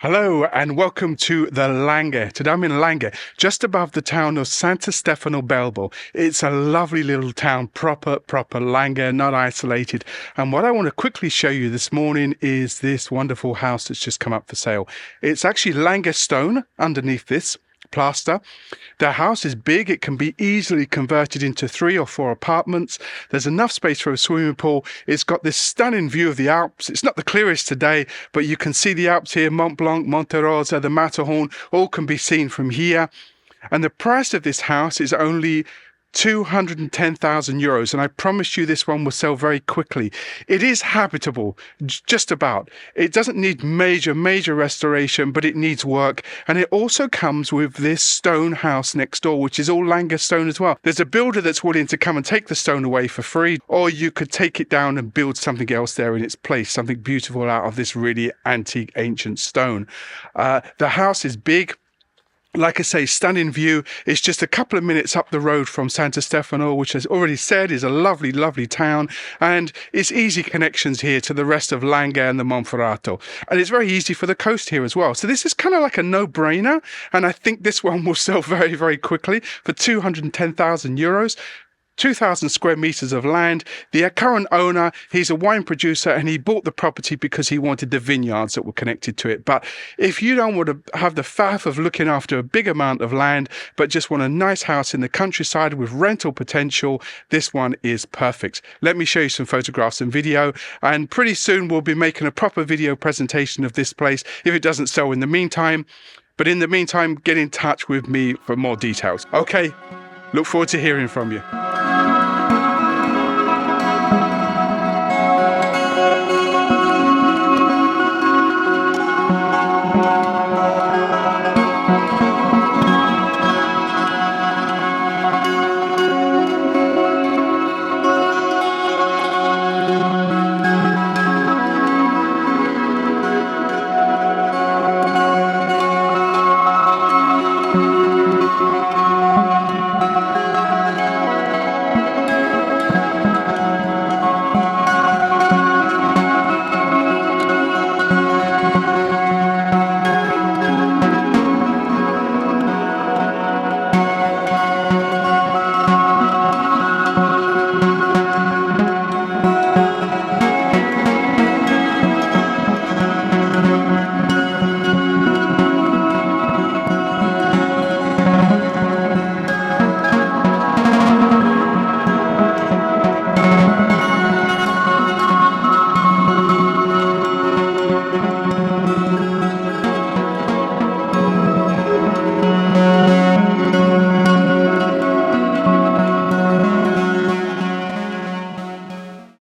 Hello and welcome to the Langhe. Today I'm in Langhe, just above the town of Santo Stefano Belbo. It's a lovely little town, proper Langhe, not isolated. And what I want to quickly show you this morning is this wonderful house that's just come up for sale. It's actually Langhe stone underneath this plaster. The house is big. It can be easily converted into 3 or 4 apartments. There's enough space for a swimming pool. It's got this stunning view of the Alps. It's not the clearest today, but you can see the Alps here, Mont Blanc, Monte Rosa, the Matterhorn, all can be seen from here. And the price of this house is only 210,000 euros, and I promise you this one will sell very quickly. It is habitable, just about. It doesn't need major restoration, but it needs work. And it also comes with this stone house next door, which is all Langhe stone as well. There's a builder that's willing to come and take the stone away for free, or you could take it down and build something else there in its place, something beautiful out of this really antique ancient stone. The house is big. Like I say, stunning view. It's just a couple of minutes up the road from Santo Stefano, which, as already said, is a lovely town, and it's easy connections here to the rest of Langhe and the monferrato, and it's very easy for the coast here as well. So this is kind of like a no-brainer, and I think this one will sell very quickly for 210,000 euros. 2,000 square meters of land. The current owner, he's a wine producer, and he bought the property because he wanted the vineyards that were connected to it. But if you don't want to have the faff of looking after a big amount of land, but just want a nice house in the countryside with rental potential, this one is perfect. Let me show you some photographs and video, and pretty soon we'll be making a proper video presentation of this place if it doesn't sell in the meantime. But in the meantime, get in touch with me for more details. Okay, look forward to hearing from you.